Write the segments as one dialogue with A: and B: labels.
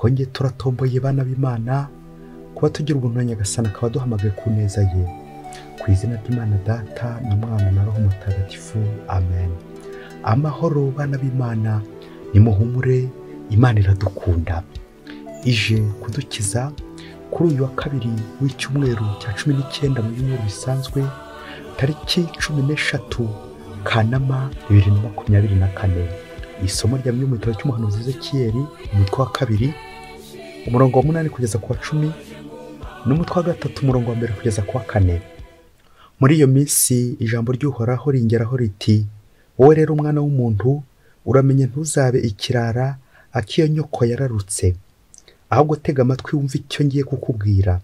A: twongeye turatomboye bana b'Imana kuba tugira ubuntu na Nyagasani akaba duhamagaye ku neza ye, ku izina ry'Imana Data na Mwana na Roho Mutagatifu, amen. Amahoro bana b'Imana, nimuhumure, Imana iradukunda, ije kudukiza kuri uyu wa kabiri w'icyumweru cya 19 mu byumweru bisanzwe, tariki 16 Kanama 2024. Isomo rya mu gitabo cy'umuhanuzi Ezekiyeli umutwe wa 2 umurongo wa 8 kugeza ku wa 10 n'umutwe wa 3 umurongo wa 1 kugeza ku wa 4. Muri iyo minsi ijambo ry'Uhoraho ringeraho riti, wowe rero umwana w'umuntu, uramenye ntuzabe ikirara akiyo nyoko yararutse, ahubwo tega amatwi wumve icyo ngiye kukubwira.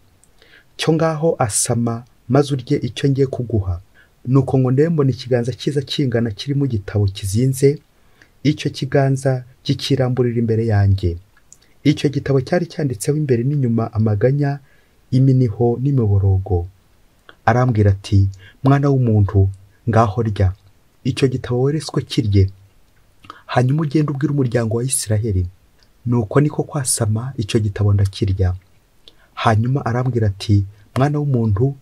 A: Cyo ngaho asama maze urye icyo ngiye kuguha. Nuko ngo ndembona ikiganza cyiza kingana kiri mu gitabo kizinze, icyo kiganza kikiramburira imbere yanjye. Icyo gitabo cyari cyanditseho imbere n'inyuma amaganya, iminiho n'imiborogo. Arambwira ati, mwana w'umuntu, ngaho rya icyo gitabo wereswe kirye, hanyuma ugende ubwira umuryango wa Isiraheli. Nuko niko kwasama icyo gitabo ndakirya. Hanyuma arambwira ati, mwana w'umuntu,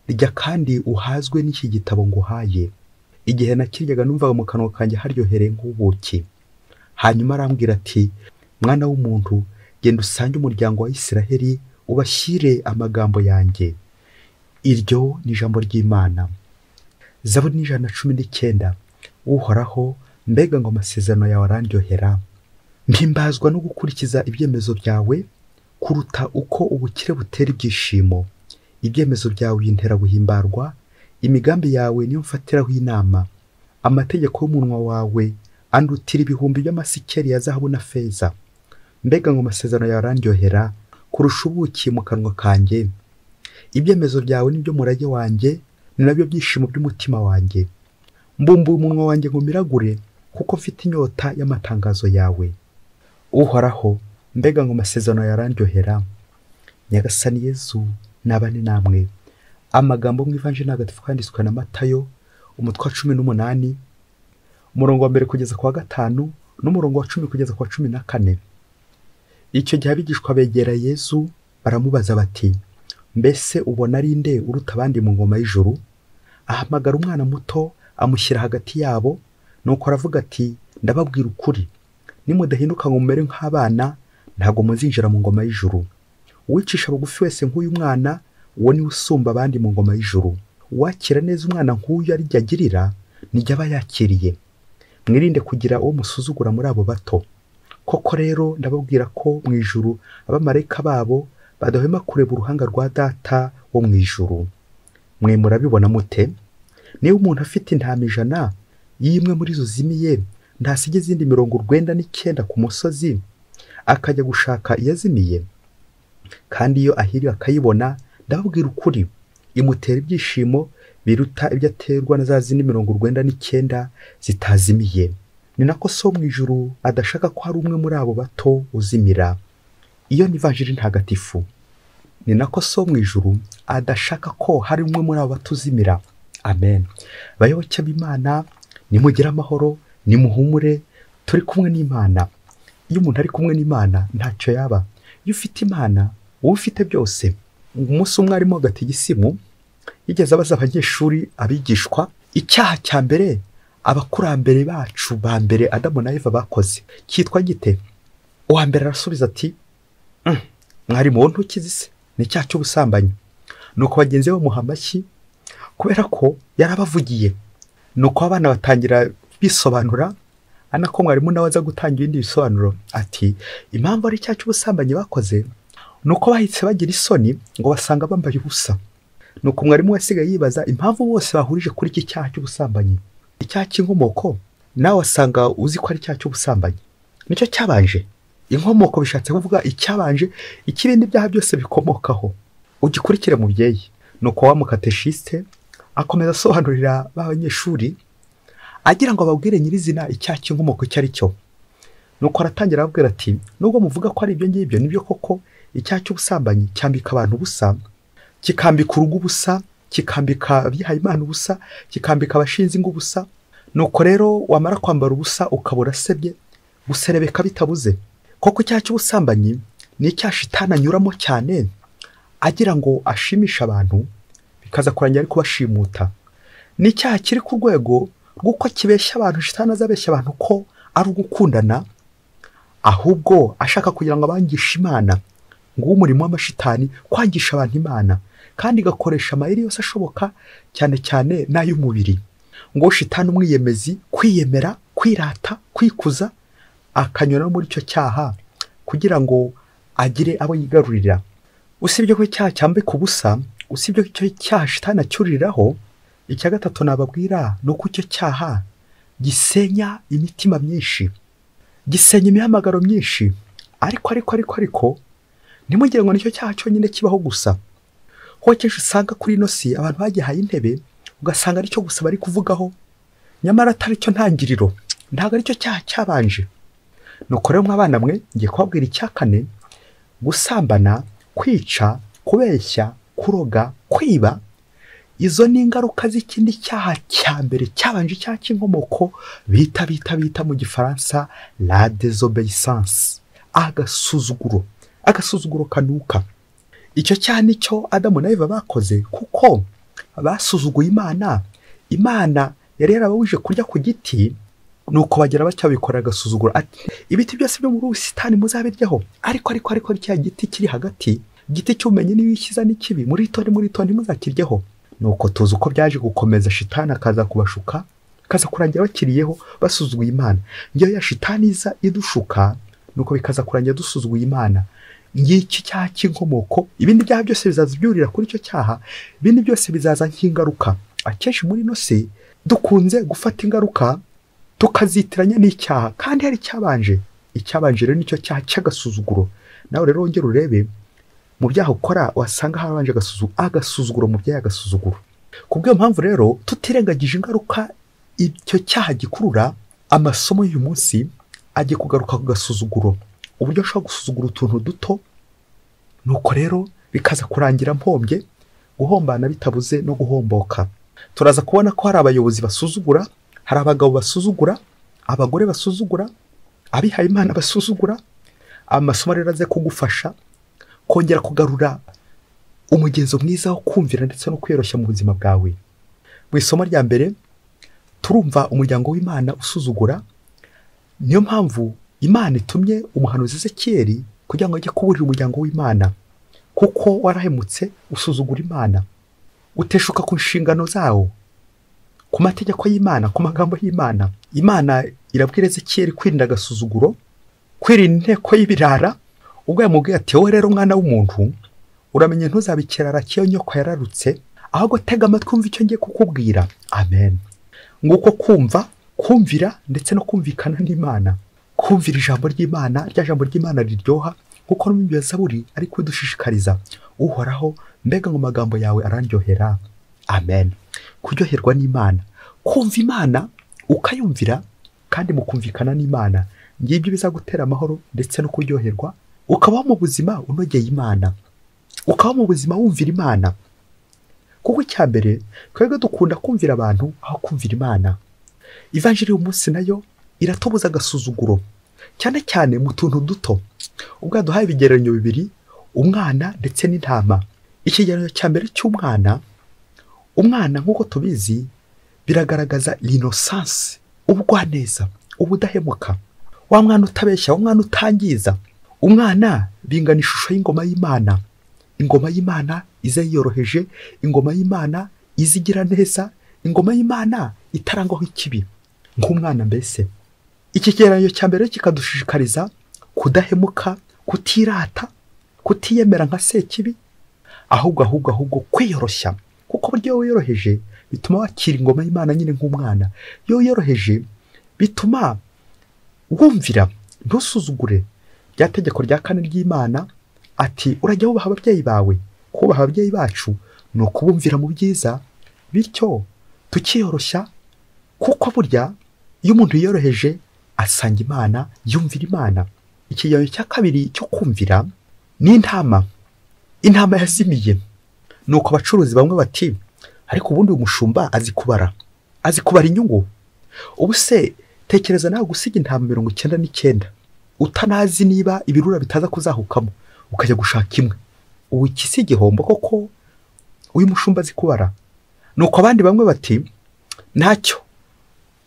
A: rya kandi uhazwe n'iki gitabo nguhaye. Igihe nakiryaga numvaga mu kanwa kanjye haryohereye nk'ubuki. Hanyuma arambwira ati, mwana w'umuntu, genda usange umuryango wa Isiraheli ubashyire amagambo yanjye. Iryo ni ijambo ry'Imana. Zaburi 119. Uhoraho, mbega ngo amasezerano yawe arandyohera. Mpimbazwa no gukurikiza ibyemezo byawe kuruta uko ubukire butera ibyishimo. Ibyemezo byawe bintera guhimbarwa, imigambi yawe niyo mfatiraho inama. Amategeko y'umunwa wawe andutira ibihumbi by'amasikeli ya zahabu na feza. Mbega ngo amasezerano yawe arandyohera kurusha ubuki mu kanwa kanjye. Ibyemezo byawe nibyo murage wanjye, ni nabyo byishimo by'umutima wanjye. Mbumbuye umunwa wanjye ngo miragure, kuko mfite inyota y'amatangazo yawe. Uhoraho, mbega ngo amasezerano yawe arandyohera. Nyagasani Yezu nabane namwe. Amagambo mu Ivanjili ntagatifu kanditswe na Matayo umutwe wa 18 umurongo wa 1 kugeza ku wa 5 n'umurongo wa 10 kugeza ku wa 14. Icyo gihe abigishwa begera Yezu baramubaza bati, mbese ubona ari nde uruta abandi mu ngoma y'ijuru? Ahamagara umwana muto amushyira hagati yabo, nuko aravuga ati, ndababwira ukuri, nimudahinduka ngo mumere nk'abana, ntago muzinjira mu ngoma y'ijuru. Uwicisha bugufi wese nk'uyu mwana, uwo ni usumba abandi mu ngoma y'ijuru. Uwakira neza umwana nk'uyu ari agirira, nijya aba yakiriye. Mwirinde kugira uwo musuzugura muri abo bato. Koko rero ndababwira ko mu ijuru abamarayika babo badahwema kureba uruhanga rwa Data wo mu ijuru. Mwe murabibona mute? Niba umuntu afite intama 100, yimwe muri zo zimiye, ntasiga izindi 99 ku musozi, akajya gushaka iyazimiye? Kandi iyo ahiriwe akayibona, ndababwira ukuri, imutera ibyishimo biruta ibyo aterwa na za zindi 99 zitazimiye. Ni nako so mu ijuru adashaka ko hari umwe muri abo bato uzimira. Iyo ni Ivanjili ntagatifu. Ni nako so mu ijuru adashaka ko hari umwe muri abo bato uzimira. Amen. Bayoboke b'Imana, nimugire amahoro, nimuhumure, turi kumwe n'Imana. Iyo umuntu ari kumwe n'Imana ntacyo yaba. Iyo ufite Imana, wowe ufite byose. Umunsi umwe arimo gatigisimu yigeze abaza abanyeshuri abigishwa icyaha cya mbere abakurambere bacu ba mbere Adamu na Eva bakoze cyitwa gite? Uwa mbere arasubiza ati, mwari mu ntukizi se, ni icyaha cy'ubusambanyi. Nuko bagenzi be bamuha amashyi kubera ko yarabavugiye. Nuko abana batangira bisobanura, anako mwarimu nawe aza gutangira ibindi bisobanuro ati, impamvu ari icyaha cy'ubusambanyi bakoze nuko bahitse bagira isoni ngo basanga bambaye ubusa. Nuko mwarimu wasigaye yibaza impamvu bose bahurije kuri iki cyaha cy'ubusambanyi. Icyaha cy'inkomoko nawe wasanga uzi ko ari icyaha cy'ubusambanyi. Nicyo cyabanje. Inkomoko bishatse kuvuga icyabanje, ikibindi byaha byose bikomokaho. Ugikurikire mubyeyi. Nuko wa mukateshiste akomeza asobanurira b'abanyeshuri agira ngo ababwire nyirizina icyaha cy'inkomoko cyari cyo. Nuko aratangira ababwira ati, nubwo muvuga ko ari ibyo ngibyo, nibyo koko icyaha cy'ubusambanyi cyambika abantu ubusa, kikambika urugo ubusa, kikambika abihaye Imana ubusa, kikambika abashinzi ngo ubusa. Nuko rero wamara kwambara ubusa ukabura sebye, guserebeka bitabuze. Koko icyaha cy'ubusambanyi ni icyaha shitani anyuramo cyane agira ngo ashimishe abantu bikaza kurangira ari kubashimuta. Ni icyaha kiri ku rwego rw'uko kibeshya abantu, shitani azabeshya abantu ko ari ugukundana, ahubwo ashaka kugira ngo abangishe Imana. Ngo umurimo w'amashitani kwangisha abantu Imana, kandi igakoresha amayeri yose ashoboka, cyane cyane n'ay'umubiri. Ngo shitani umwiyemezi kwiyemera, kwirata, kwikuza, akanyura muri icyo cyaha kugira ngo agire abo yigarurira. Usibye ko icyaha cyambika ubusa, usibye ko icyo cyaha shitani acyuriraho, icya gatatu nababwira ni uko icyo cyaha gisenya imitima myinshi, gisenya imihamagaro myinshi. Ariko ntimugire ngo nicyo cyaha cyonyine kibaho gusa. Ho kenshi usanga kuri ino si abantu bagihaye intebe, ugasanga aricyo gusa bari kuvugaho, nyamara atari cyo ntangiriro, ntabwo aricyo cyaha cyabanje. Nuko rero mwabana mwe, ngiye kubabwira icya kane: gusambana, kwica, kubeshya, kuroga, kwiba. Izo ni ingaruka z'ikindi cyaha cya mbere cyabanje, icyaha cy'inkomoko bita mu gifaransa la désobéissance, agasuzuguro kanuka. Icyo cyaha nicyo Adamu na Eva bakoze, kuko basuzuguye Imana. Imana yari yarababujije kurya ku giti, nuko bagera bacyabikora agasuzuguro. Ati ibiti byose byo muri ubusitani muzabiryaho, ariko cya giti kiri hagati, igiti cy'ubumenyi n'ibikiza n'ikibi, muri to ntimuzakiryeho. Nuko tuzi uko byaje gukomeza, shitani akaza kubashuka, akaza kurangira bakiriyeho basuzuguye Imana. Ngiyo ya shitani iza idushuka, nuko bikaza kurangira dusuzuguye Imana. Ngiki cyaha cy'inkomoko, ibindi byaha byose bizaza byurira kuri icyo cyaha, ibindi byose bizaza nk'ingaruka. Akenshi muri no se dukunze gufata ingaruka tukazitiranya n'icyaha, kandi hari icyabanje rero nicyo cyaha cy'agasuzuguro. Nawe rero wongera urebe mu byaha ukora, wasanga harabanje agasuzuguro mu byaha, agasuzuguro. Kubw'iyo mpamvu rero tutirengagije ingaruka icyo cyaha gikurura, amasomo y'uyu munsi agiye kugaruka ku gasuzuguro, uburyo ushobora gusuzugura utuntu duto, nuko rero bikaza kurangira mpombye, guhombana bitabuze no guhomboka. Turaza kubona ko hari abayobozi basuzugura, hari abagabo basuzugura, abagore basuzugura, abihaye Imana basuzugura. Amasomo rero aze kugufasha kongera kugarura umugenzo mwiza wo kumvira ndetse no kwiyoroshya mu buzima bwawe. Mu isomo rya mbere turumva umuryango w'Imana usuzugura. Niyo mpamvu Imana itumye umuhanuzi Ezekiyeli kugira ngo ajye kuburira umuryango w'Imana, kuko warahemutse usuzugura Imana, uteshuka ku nshingano zawo, ku mategeko y'Imana, ku magambo y'Imana. Imana irabwira Ezekiyeli kwirinda agasuzuguro, kwirinda inteko y'ibirara. Ubwo yamubwiye ati wowe rero mwana w'umuntu, uramenye ntuzabikirara kiyo nyoko yararutse, ahubwo tega amatwi wumva icyo ngiye kukubwira. Amen. Nguko kumva, kumvira ndetse no kumvikana n'Imana, kumvira ijambo ry'Imana, rya jambo ry'Imana riryoha, kuko no mu Zaburi ari kudushishikariza. Uhoraho, mbega ngo magambo yawe arandyohera. Amen. Kuryoherwa n'Imana, kumva Imana ukayumvira, kandi mu kumvikana n'Imana, ngibyo bizagutera amahoro ndetse no kuryoherwa, ukabaho mu buzima unogeye Imana, ukabaho mu buzima wumvira Imana. Kuko icya mbere twebwe dukunda kumvira abantu aho kumvira Imana. Ivanjiri y'umunsi nayo iratubuza agasuzuguro, cyane cyane mu tuntu duto. Ubwo duhaye ibigereranyo bibiri, umwana ndetse n'intama. Ikigereranyo cya mbere cy'umwana, umwana nk'uko tubizi biragaragaza l'innocence, ubugwaneza, ubudahemuka. Wa mwana utabeshya, wa mwana utangiza. Umwana bingana ishusho y'ingoma y'Imana. Ingoma y'Imana iza yiyoroheje, ingoma y'Imana izigira neza, ingoma y'Imana itarangwaho ikibi. Nk'umwana mbese. Iki kigereranyo cya mbere kikadushishikariza kudahemuka, kutirata, kutiyemera nka sekibi, ahubwo kwiyoroshya. Kuko buryo wiyoroheje bituma wakira ingoma y'Imana nyine nk'umwana. Iyo wiyoroheje bituma wumvira, ntusuzugure. Rya tegeko rya kane ry'Imana ati urajya wubaha ababyeyi bawe. Kubaha ababyeyi bacu ni ukubumvira mu byiza, bityo tukiyoroshya. Kuko burya iyo umuntu yiyoroheje asanga Imana, yumvira Imana. Ikigereranyo cya kabiri cyo kumvira ni intama. Intama yazimiye. Nuko abacuruzi bamwe bati ariko ubundi umushumba azi kubara inyungu. Ubu se tekereza nawe gusiga intama 99 utanazi niba ibirura bitaza kuzahukamo. ukajya gushaka imwe. Ubu iki si igihombo koko uyu mushumba azi kubara? Nuko abandi bamwe bati ntacyo,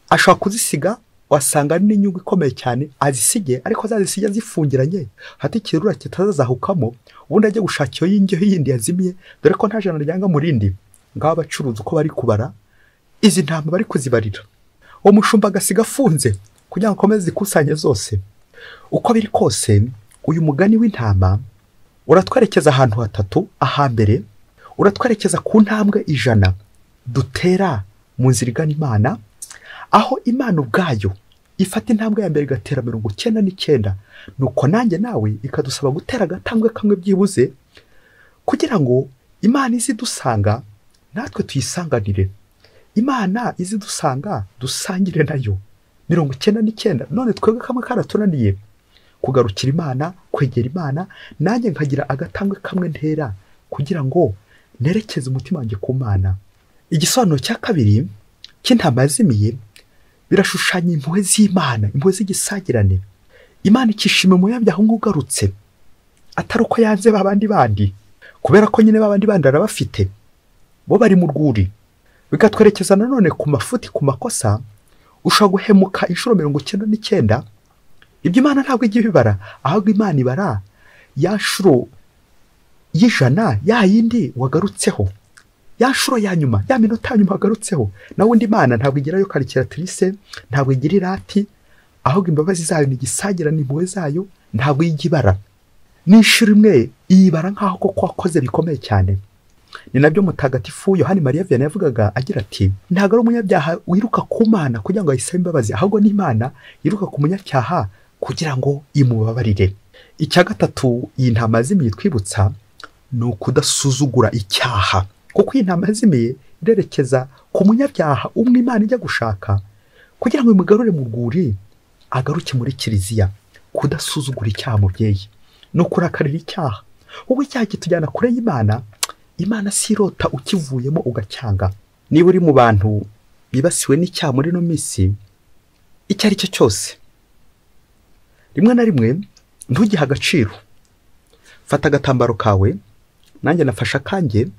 A: ashobora kuzisiga wasanga ari n'inyungu ikomeye cyane azisige, ariko azazisiga zifungiranye hati ikirura kitazazahukamo, ubundi ajye gushaka iyo y'ingeho yindi yazimiye, dore ko nta jana ryanga mu rindi. Ngaho abacuruzi uko bari kubara izi ntama bari kuzibarira, uwo mushumba agasiga afunze kugira ngo akomeze zikusanye zose. Uko biri kose uyu mugani w'intama uratwerekeza ahantu hatatu. Ahambere uratwerekeza ku ntambwe 100 dutera mu nzira igana Imana, aho Imana ubwayo ifata intambwe ya mbere igatera 99, nuko nanjye nawe ikadusaba gutera agatambwe kamwe byibuze kugira ngo Imana izidusanga natwe tuyisanganire. Imana izidusanga dusangire nayo 99. None twebwe kamwe karatunaniye kugarukira Imana, kwegera Imana, nanjye nkagira agatambwe kamwe ntera kugira ngo nerekeze umutima wanjye ku Mana. Igisobanuro cya kabiri cy'intama yazimiye birashushanya impuhwe z'Imana, impuhwe z'igisagirane. Imana ikishima umunyabyaha nk'ugarutse, atari uko yanze babandi bandi, kubera ko nyine babandi bandi arabafite, bo bari mu rwuri. Bikatwerekeza nanone ku mafuti, ku makosa. Ushobora guhemuka inshuro 99, ibyo Imana ntabwo igiye bibara, ahubwo Imana ibara ya nshuro y'100 ya yindi wagarutseho, ya nshuro ya nyuma, ya minota ya nyuma wagarutseho. Nawe undi Imana ntabwo igirayo calculatrice, ntabwo igira irati, ahubwo imbabazi zayo n'igisagirane, impuhwe zayo ntabwo yigibara. N'inshuro imwe iyibara nkaho koko wakoze bikomeye cyane. Ni nabyo mutagatifu Yohani Mariya Vianney yavugaga agira ati, ntabwo ari umunyabyaha wiruka ku Mana kugira ngo ayisabe imbabazi, ahubwo ni Imana yiruka ku munyacyaha kugira ngo imubabarire. Icya gatatu iyi ntama yazimiye twibutsa ni ukudasuzugura icyaha, kuko iyi ntama yazimiye irerekeza ku munyabyaha umwe Imana ijya gushaka kugira ngo imugarure mu rwuri, agaruke muri kiliziya. Kudasuzugura icyaha mubyeyi no kurakarira icyaha. Wowe icyaha kitujyana kure y'Imana, Imana sirota ukivuyemo ugacyanga. Niba uri mu bantu bibasiwe n'icyaha muri no minsi, icyo ari cyo cyose, rimwe na rimwe ntugihe agaciro. Fata agatambaro kawe, nanjye nafasha kanjye.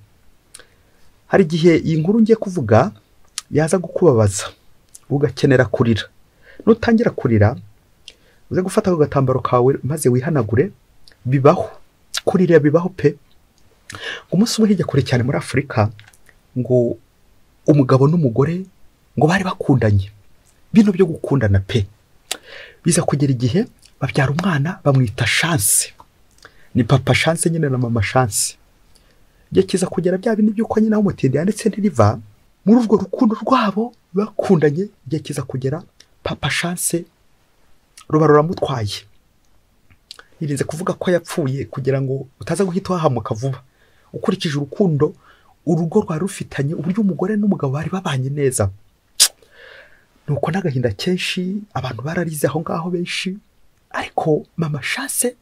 A: Hari igihe iyi nkuru ngiye kuvuga yaza gukubabaza ugakenera kurira. Nutangira kurira uze gufata ako gatambaro kawe maze wihanagure. Bibaho kurira, bibaho pe. Umunsi umwe hirya kure cyane muri Afurika, ngo umugabo n'umugore ngo bari bakundanye, bino byo gukundana pe. Biza kugera igihe babyara umwana bamwita Chance. Ni papa Chance nyine na mama Chance. Igihe kiza kugera bya bindi by'uko nyine aho umutindi yanditse ntiriva muri urwo rukundo rwabo bakundanye. Igihe kiza kugera papa Chance ruba ruramutwaye. Yirinze kuvuga ko yapfuye kugira ngo utaza guhita wahamuka vuba, ukurikije urukundo urugo rwa rufitanye, uburyo umugore n'umugabo bari babanye neza. Nuko n'agahinda kenshi abantu bararize aho ngaho benshi, ariko mama Chance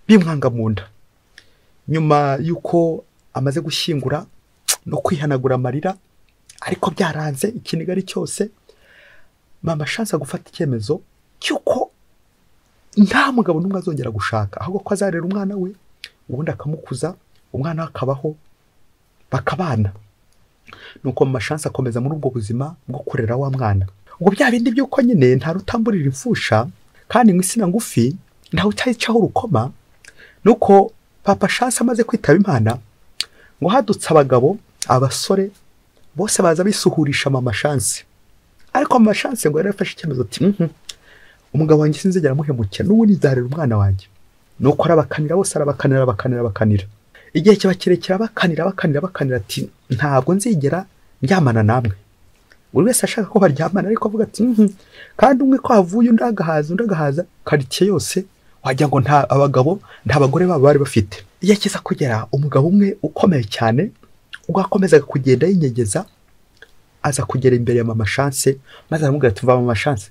A: bimwanga mu nda. Nyuma yuko amaze gushyingura no kwihanagura amarira, ariko byaranze ikiniga ari cyose, mama Chance gufata icyemezo cyuko nta mugabo n'umwe azongera gushaka, ahubwo ko azarera umwana we, ubundi akamukuza, umwana akabaho bakabana. Nuko mama Chance akomeza muri ubwo buzima bwo kurera wa mwana. Ubwo bya bindi by'uko nyine nta rutamburira imfusha kandi mu isina ngufi ntawe utayicaho urukoma. Nuko papa Chance amaze kwitaba Imana, ngo hadutse abagabo, abasore bose baza bisuhurisha mama Chance. Ariko mama Chance ngo yarafashe icyemezo ati, umugabo wanjye sinzigera muhemukira, n'ubundi nzarera umwana wanjye. Nuko arabakanira bose, arabakanira. Igihe kiba kirekira bakanira ati, ntabwo nzigera ndyamana namwe. Buri wese ashaka ko baryamana, ariko avuga ati, kandi umwe ko havuye undi agahaza karitsiye yose wajya ngo nta abagabo nta bagore babo bari bafite. Igihe kiza kugera umugabo umwe ukomeye cyane ugakomeza kugenda yinyegeza, aza kugera imbere ya mama Chance maze aramubwira ati, mva mama Chance,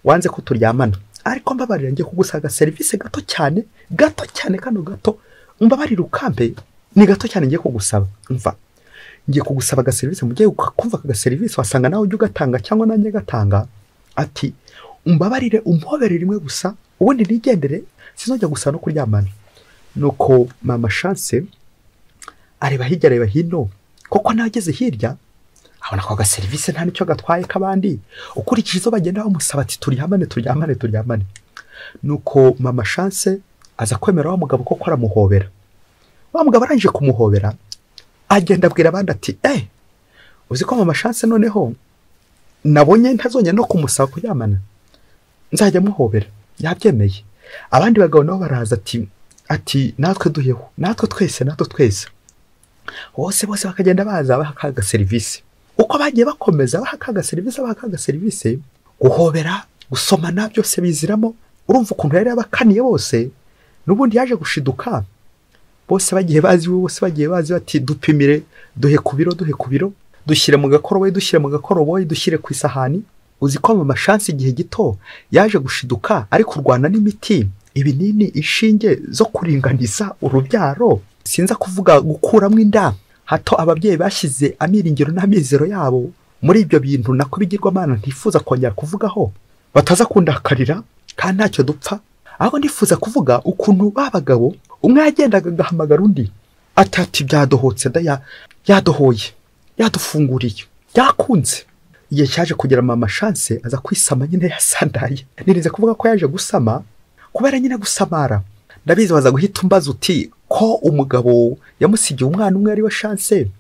A: wanze ko turyamana, ariko mbabarira ngiye kugusaga service gato cyane kano gato, mbabarira ukampe, ni gato cyane ngiye kugusaba. Mva ngiye kugusaba ga service, mugiye kumva ka service wasanga nawe ujye ugatanga cyangwa nanjye gatanga. Ati, umbabarire umpoberere rimwe gusa, ubundi nigendere, sinojya gusa no kuryamana. nuko mama Chance areba hirya areba hino, koko nageze hirya abona ko agaserivisi nta nicyo gatwaye kabandi, ukurikije izo bagenda bamusaba ati turyamane. Nuko mama Chance aza kwemera wa mugabo koko aramuhobera. Wa mugabo arangije kumuhobera agenda abwira abandi ati uzi ko mama Chance noneho nabonye ntazongera no kumusaba kuryamana, nzajya muhobera. Yabyemeye. Abandi bagabo nabo baraza ati natwe duheho, natwe twese bose bakagenda baza bahakaga serivisi. Uko bagiye bakomeza bahakaga serivisi, guhobera gusomana byose biziramo. Urumva ukuntu yari abakaniye bose, nubundi yaje gushiduka. Bose bagiye bazi bati dupimire, duhe ku biro, dushyire mu gakoroboyi, dushyire ku isahani. Uzi ko mama Chance igihe gito yaje gushiduka ari kurwana n'imiti, ibinini, inshinge zo kuringaniza urubyaro, sinza kuvuga gukuramo inda. Hato ababyeyi bashyize amiringiro n'amizero yabo muri ibyo bintu nako bigirwamana ntifuza kongera kuvugaho, bataza kundakarira kandi ntacyo dupfa. Aho ndifuza kuvuga ukuntu babagabo umwe yagendaga agahamagara undi ati byadohotse yadohoye, yadufunguriye, byakunze. Igihe cyaje kugera mama Chance aza kwisama nyine yasandaye. Nirinze kuvuga ko yaje gusama kubera nyine gusamara. Ndabizi baza guhita umbaza uti ko umugabo yamusigiye umwana umwe ari we Chance,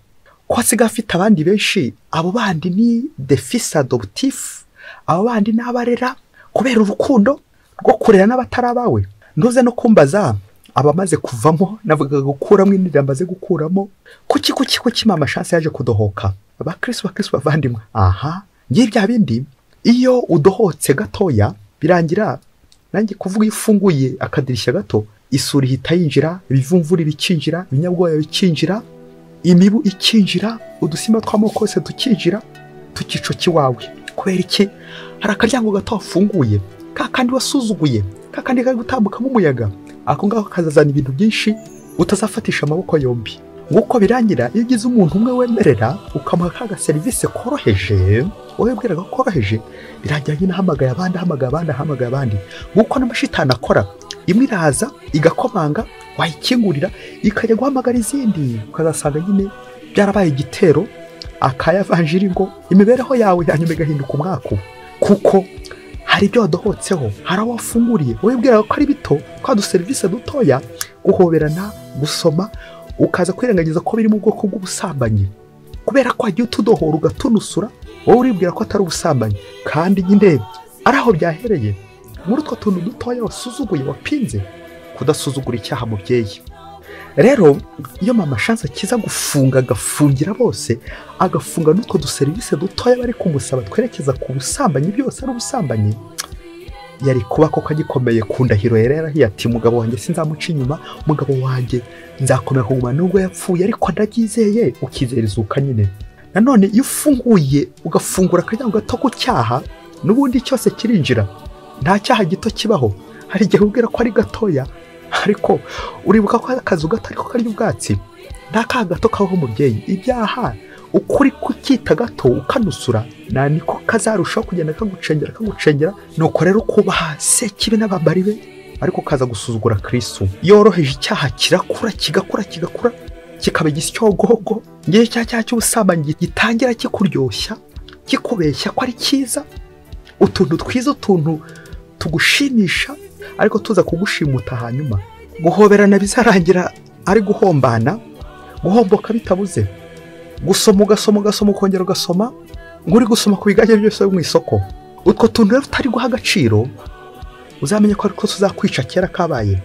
A: ko asiga afite abandi benshi, abo bandi ni des fils adoptifs, abo bandi n'abarera kubera urukundo rwo kurera n'abatarabawe. Nduze no kumbaza abamaze kuvamo, navuga gukuramo inira mbaze gukuramo. Kuki mama Chance yaje kudohoka? Abakristo bavandimwe, ngiye bya bindi iyo udohotse gatoya birangira nanjye kuvuga ifunguye akadirishya gato, isuri hita yinjira, ibivumvuri bikinjira, ibinyabwoya bikinjira, imibu ikinjira, udusimba tw'amoko yose tukinjira, tukico kiwawe. Kubera iki? Hari akaryango gato wafunguye, kakandi wasuzuguye, kakandi kari gutambukamo umuyaga, ako ngaho kazazana ibintu byinshi utazafatisha amaboko yombi. Nguko birangira iyo ugize umuntu umwe wemerera ukamuha kaga serivisi koroheje, wowe bwiraga ko koroheje, birangira nyine hamagaye abandi. Nguko n'amashitani akora, imwe iraza igakomanga, wayikingurira ikajya guhamagara izindi, ukazasanga nyine byarabaye igitero akayavanjiri ngo imibereho yawe yanyuma igahinduka umwaku, kuko hari ibyo wadohotseho, hari aho wafunguriye. Wowe bwiraga ko ari bito, kwa duserivisi dutoya, guhoberana, gusoma, ukaza kwirengagiza ko biri mu bwoko bw'ubusambanyi kubera ko wagiye utudohora ugatunusura. Wowe uribwira ko atari ubusambanyi, kandi nyine ari aho byahereye muri utwo tuntu dutoya wasuzuguye, wapinze. Kudasuzugura icyaha mubyeyi. Rero iyo mama Chance akiza gufunga, agafungira bose, agafunga n'utwo duserivisi dutoya bari kumusaba twerekeza ku busambanyi, byose ari ubusambanyi, yari kuba koko agikomeye ku ndahiro yarahiye ati mugabo wanjye sinzamuca inyuma, mugabo wanjye nzakomera kuguma nubwo yapfuye, ariko ndagizeye, ukizerizuka nyine. Nanone iyo ufunguye ugafungura akaryango gato ku cyaha, n'ubundi cyose kirinjira. Nta cyaha gito kibaho. Hari igihe ubwira ko ari gatoya, ariko uribuka ko akazu gato ariko kari ubwatsi. Nta kaha gato kabaho mubyeyi. Ibyaha ukuri kukita gato ukanusura, na niko kazarushaho kugenda kagucengera. Nuko rero kubaha sekibi n'abambari be, ariko kaza gusuzugura Kristo. Yoroheje icyaha kirakura, kigakura, kikaba igisyogogo. Ngiye cyaha cy'ubusambanyi gitangira kikuryoshya, kikubeshya ko ari cyiza, utuntu twiza, utuntu tugushimisha, ariko tuza kugushimuta. Hanyuma guhoberana bizarangira ari guhombana, guhomboka bitabuze. Gusoma ukongera ugasoma, nguri gusoma ku bigage byose mu isoko. Utwo tuntu rero utari guha agaciro, uzamenye ko ariko tuzakwica kera kabaye.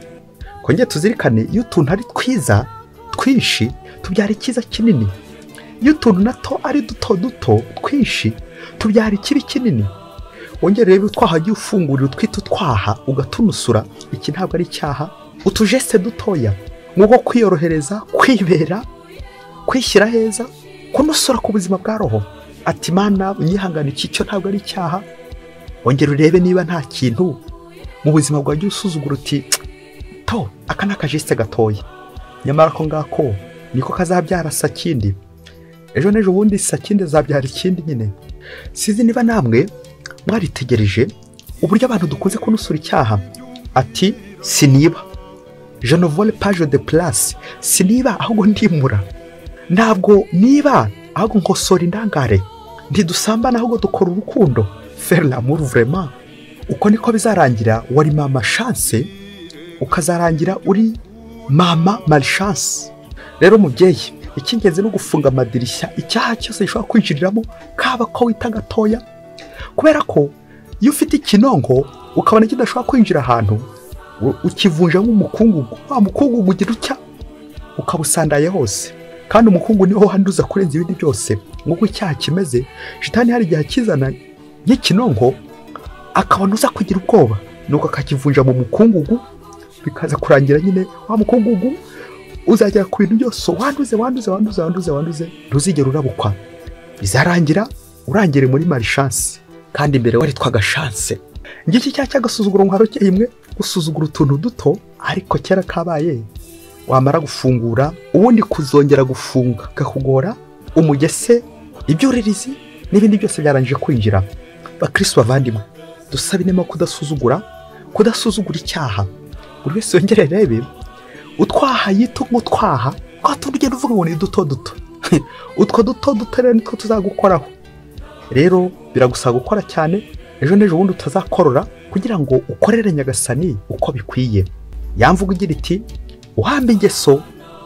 A: Kongera tuzirikane, iyo utuntu ari twiza twinshi tubyara ikiza kinini, iyo utuntu nato ari duto twinshi tubyara ikibi kinini. Wongere rero twahagiye ufungurira utwita twaha ugatunusura, iki ntabwo ari icyaha. Utujeste dutoya nk'uko kwiyorohereza, kwibera, kwishyira heza, kunusura ku buzima bwa roho, ati Mana unyihangane, icyo ntabwo ari icyaha. Wongere urebe niba nta kintu mu buzima bwawe usuzugura uti to aka nakajeste gatoya, nyamara ko ngako niko kazabyara sakindi. Ejo n'ejo bundi sakindi zabyara ikindi nyine. Sizi niba namwe mwaritegereje uburyo abantu dukunze kunusura icyaha. Ati si Niba, je ne vole pas je déplace, siniba ahubwo ndimura, ntabwo niba ahubwo nkosora indangare, ntidusambana ahubwo dukora urukundo, faire l'amour vraiment. Uko niko bizarangira wari mama chance ukazarangira uri mama malchance. Rero mubyeyi, icy'ingenzi no gufunga amadirishya icyaha cyose gishobora kwinjiriramo, kaba ko wita gatoya, kubera ko iyo ufite ikinonko ukabona kidashobora kwinjira ahantu, ukivunja nk'umukungugu, wa mukungugu ugira utya ukabusandaye hose, kandi umukungu niho handuza kurenza ibindi byose. Nk'uko icyaha kimeze, shitani hari igihe akizana nk'ikinonko akabona uza kugira ubwoba, nuko akakivunja mu mukungugu, bikaza kurangira nyine wa mukungugu uzagera ku bintu byose wanduze, ntuzigera urabukwa, bizarangira urangire muri malchance, kandi imbere wari twagashance. Ngiki cyaha cy'agasuzuguro nk'arokeye imwe, gusuzugura utuntu duto ariko kera kabaye, wamara gufungura ubundi kuzongera gufunga kakugora, umugese, ibyuririzi n'ibindi byose byarangije kwinjira. Bakristo bavandimwe, dusabe inema kudasuzugura icyaha. Buri wese yongere rebe utwaha yito nk'utwaha, kwa tugenda uvuga ngo ni duto utwo duto rero nitwo tuzagukoraho. Rero biragusaba gukora cyane, ejo n'ejo bundi utazakorora, kugira ngo ukorere Nyagasani uko bikwiye. Yamvuga igira iti uhamba ingeso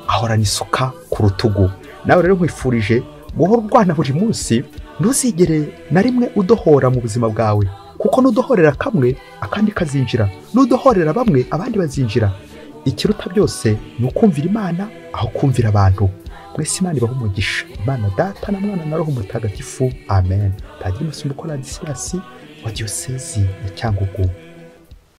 A: ahorana isuka ku rutugu. Nawe rero nkwifurije guhora urwana buri munsi, ntuzigere na rimwe udohora mu buzima bwawe, kuko nudohorera kamwe akandi kazinjira, nudohorera bamwe abandi bazinjira. Ikiruta byose ni ukumvira Imana aho kumvira abantu. Mwese Imana ibahe umugisha, Imana Data na Mwana na Roho Mutagatifu, amen. Padiri Musumbuko Ladislas wa Diyosezi ya Cyangugu.